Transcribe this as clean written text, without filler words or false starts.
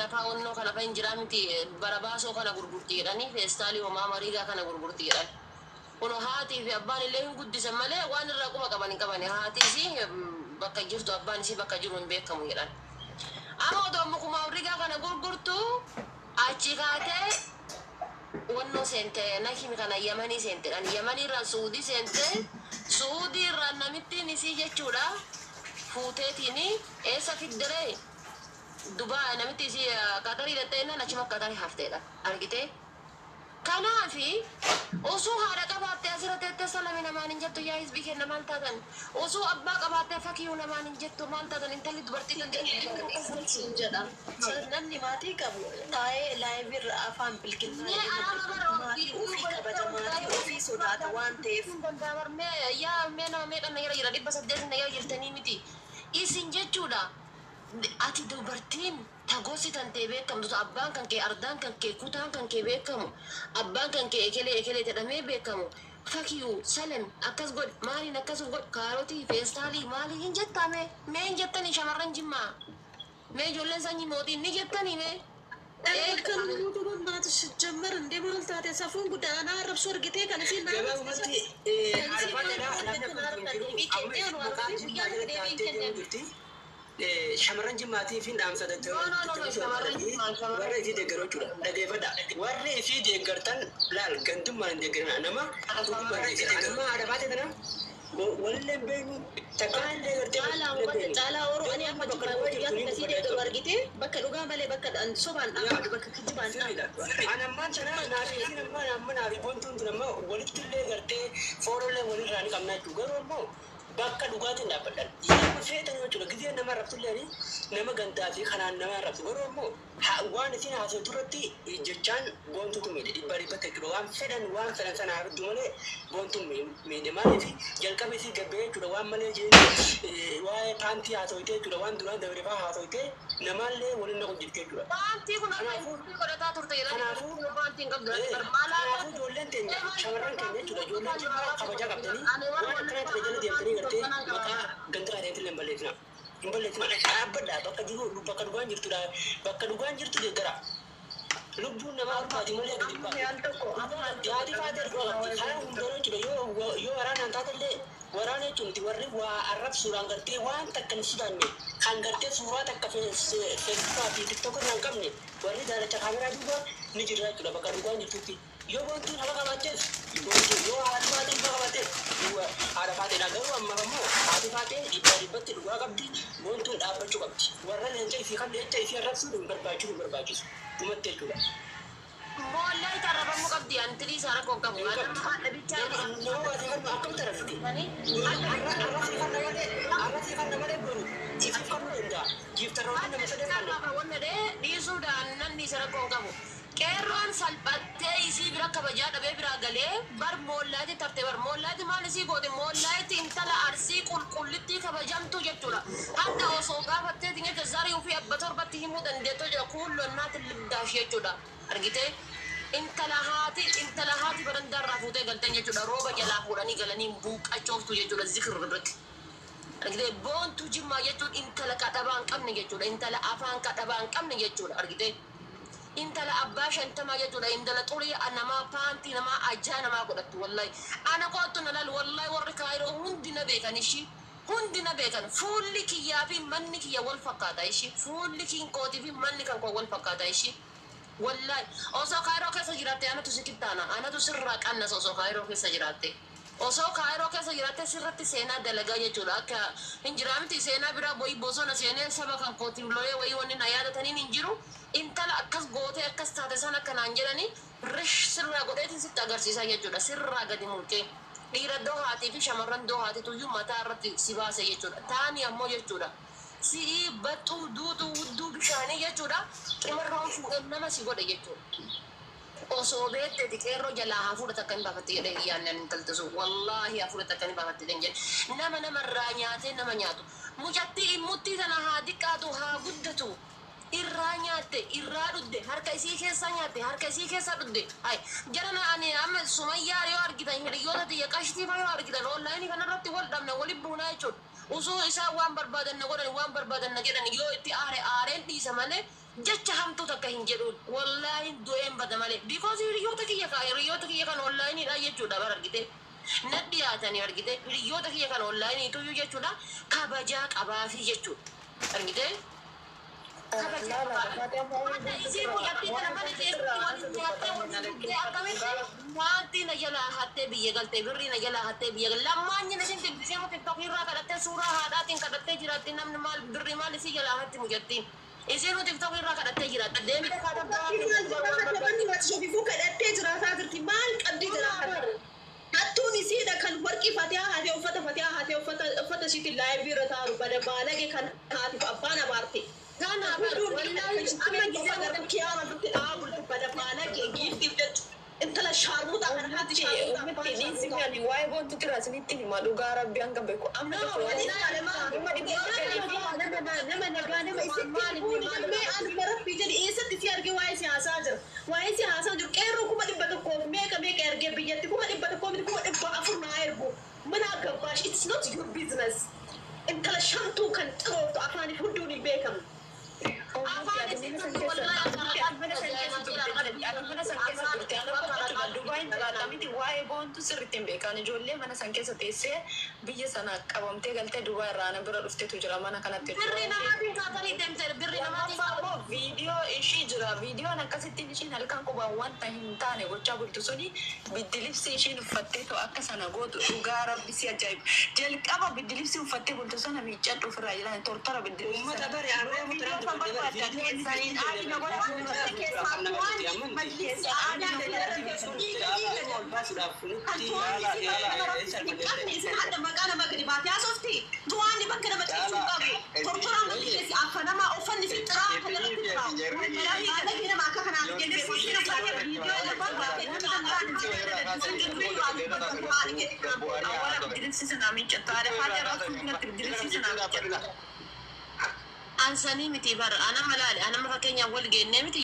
kana faawonnoo kana fa injiraa miti barabaasoo kana gurgurtiidhani feestaalii homaa mariigaa kana gurgurtiidhan kuno haatii fi abbaan illee hin guddisan malee waan irraa quma qaban hin qabani haatii si bakka jirtu abbaan si bakka jiru hin beekamu jedhan amma odoo mukumaa rigaa kana gurgurtu achi kaatee wannoo seente nakimi kana yamanii seentedhan yamanii irraa suudii seente suudii irraa namittiin isii jechuudha fuuteetini eessa fiddiree Dubai namitti si Qatarii dhatteenna achuma Qatarii hafteedha argitee kanaafi osoo haadha qabaattee asirratti itti salami namaan hin jettu yaa hisbii kenna maal taatan osoo abbaa qabaattee fakkii namaan hin jettu maal taatan intalli dubartii kan jedha namni maatii qabu taa'ee laayibirra afaan bilkinnaa maatii ofii kabaja maatii ofii sodaata waan ta'eef dandaamarmee yaa mee nama meeqan na jira 800 na jirtanii miti isin jechuudha ati dubartiin tagosi tantee beekamtu abbaan kan kee ardaan kan kee kutaan kan kee beekamu abbaan kan kee ekelee jedhamee beekamu fakiyu salam akkas god maaliin akkas god kaarotii feestaalii maaliin hin jettame mee hin jettanii shamarran jimmaa mee ijoolleen sanyii mootii ni jettanii mee kan nutu bambaatu ጀመር እንደ ማልታተ ሰፉን ጉዳና ረብሶ እርግቴ ከነሲና shamarran jimmaatii fi dhaamsa warra isii deeggaroo jechuudha dhageeffadha warri isii deeggartan laal gantummaan hin deeggarin nama warra isii deeggaruu haadha baate kana wallee beeku takkaan deeggartee caalaa oroo ani amma jibraa wajjiyaatti kasii deeggaru argite bakka dhugaa malee bakka sobaan dhaabatu bakka kijibaan dhaabatu anammaan sana naafi nammaa amma naafi boontuun tun amma walitti illee gartee foorollee walirraa ni qabnaa jechuudha garuu ammoo bakka dhugaatiin dhaabbadhan yoo feetan jechuudha gizee nama rabsullee nama gantaa fi kanaan nama rabsu garuu ammoo waan isin haasawtu irratti jechaan boontuutu miidhe dhibba dhibbatti jechuudha waan fedhan sana hardu malee boontuun miidhe maaliif jalqaba isii gabbee jechuudha waan malee jeen waa'ee paantii haasawitee jechuudha waan duraan dabareefaa haasawitee namaallee waliin na hojjette jechuudha. Paantii kun akka godhataa turte kanaafuu paantiin qabdu kanaafuu ijoolleen teenya shamarran keenya jechuudha ijoolleen keenya kabajaa qabdanii waan akkanaatti jala deemtanii gartee maqaa gantiraa deemtanii hin balleessina. Hin balleessina dhaabbadhaa bakka jiru bakka dhugaan jirtudha bakka dhugaan jirtu deeggara. Lubbuun namaa ulfaati malee gadi baatu. Yaadi faater karaa hundaanoo jechuudha yoo waraanaan taatellee waraana jechuun warri waa arrabsuudhaan gartee waan takka hin sodaanne kan gartee suuraa takka feesbuukaa fi tiktook irraa hin qabne warri daalacha kaameraa duuba ni jira jechuudha bakka dhugaan jirtutti. Yoo boontuun hafa qabaatees yoo haati faateen hafa qabaatees haadha faateedha garuu amma ammoo haati faateen dhibbatti dhugaa qabdi boontuun dhaabbachuu qabdi. Warra leenca isii kan leenca isii arrabsuun hin barbaachisu dhumatti jechuudha. Boollee tarrafamu qabdi antilii isaa rakkoo qabu. Haadha bichaa akkam tarafti? Arrasii kan nama dheebboru ifi kan danda'a. Giiftarroonni nama sadarkaa. wanna dee dhiisuudhaan nan dhiisa rakkoo qabu. Qeerroon salphattee isii bira kabajaa dhabee biraa galee bar moollaati tarte bar moollaati maal isii goote moollaati intala arsii qulqullittii kabajamtu jechuudha. Hadda osoo gaafattee tingete zarii ofii abba torbatti himuu dandeettoo jira kuulloonnaati libdaash jechuudha. Argitee intala haati barandaarraa fuutee galteen jechuudha rooba jalaa fuudhanii galanii buuqachooftu jechuudha zikir irratti. Argitee boontu jimmaa jechuun intala qadhabaa hin qabne jechuudha intala afaan qadhabaa hin qabne jechuudha argitee. Intala abbaa shantamaa jechuudha intala xurii namaa paantii namaa ajaa namaa godhattu wallahi ana qoottu nalal wallahi warri kaayiroo hundi na beekan ishii hundi na beekan fuulli kiyyaa fi manni kiyya wal fakkaata ishii fuulli kiin kootii fi manni kan koo wal fakkaata ishii wallahi osoo kaayiroo keessa jiraatte anatu sikittaana anatu sirraa qannas osoo kaayiroo keessa jiraatte osoo kaayiroo keessa jiraatte sirratti seenaa dalagaa jechuudha akka hin jiraamti seenaa biraa boyi bosona seenee saba kan kootiin lolee wayii wanni na yaadataniin hin jiru intala akkas gootee akkas taate sana akkanaan jedhanii rish sirraa godheetiin sitti agarsiisaa jechuudha sirraa gadi mulqee dhiira doohaatii fi shamarran doohaatiitu iyyuu mataa irratti si baase jechuudha taani ammoo jechuudha si'ii baxxuu duutuu wudduu bishaanii jechuudha qimarroon fuudhan nama si godhe jechuudha. Osoo beekteeti qeerroo jalaa hafuudha takka hin baafatte jedhee iyyaanan intaltisu wallaahi hafuudha takka hin baafatte jedhe nama namarraa nyaatee nama nyaatu mucattii immuttii tana haa diqqaatu haa guddatu. Irraa nyaatte irraa dhudde harka isii keessa nyaatte harka isii keessa dhudde hay jarana ani amma sumayyaa yoo argitan hiriyoota tiyya qashtiifa yoo argitan onlaayinii kanarratti wal dhabna waliin buunaa jechuudha usuu isaa waan barbaadan na godhan waan barbaadan na jedhan yoo itti aareen dhiisa malee jecha hamtuu akka hin jedhuun wallaahi du'een bada malee because hiriyoota kiyya kan onlaayiniidha jechuudha bara argite na dhiyaatanii argite hiriyoota kiyya kan onlaayiniitu jechuudha kabajaa qabaafi jechuudha argite wanti na jala hattee biyya galtee birrii na jala hattee biyya galte lammaanyi na sinti bishaan tiktok irraa kadhattee suuraa haadhaatiin kadhattee jiraatti namni maal birrii maal isii jala hatti mujattiin isiin tiktok irraa kadhattee jiraatta deemte kadhattee jiraataa jirti maal qabdi jiraata hattuun isiidha kan warqii fatihaa haatee uffata ishiitiin laayivii irra taaru bada baalage kan haatiif abbaan abaarte Gana amma gisa garbu kiyaama dutti dhaabultu bada baalage giiftiif jechu intala shaarmuuta kan haati shaarmuuta Dinsi kan waa'ee boontu tira sinitti hima dhugaa rabbi hanga beeku amma nama nagaa nama isitti ani barabbii jedhi eessatti si arge waa'ee siyaasaa jira waa'ee siyaasaa jiru qeerroo 100,000 meeqa ergee biyyatti 100,000 400 ergu mana gabbaash it's not your business intala shamtuu kan xirootu afaaniif hunduun hin beekamu waa'ee boontu sirriitti hin beekan ijoollee mana san keessa teessee biyya sana qabamtee galtee Dubaay irraa na bira dhufteetu jira mana kanatti viidiyoo ishii jira viidiyoon akkasittiin ishiin halkan qubaan wanta hin taane gochaa bultu suni biddilibsi ishiin uffatteetu akka sana gootu dhugaa rabbi si ajaa'ibu jalqaba biddilibsi uffattee bultu sana miiccadhu ofirraa jiran tortora Ansanii miti bara ana malaali ana fakkeenya wal geenne miti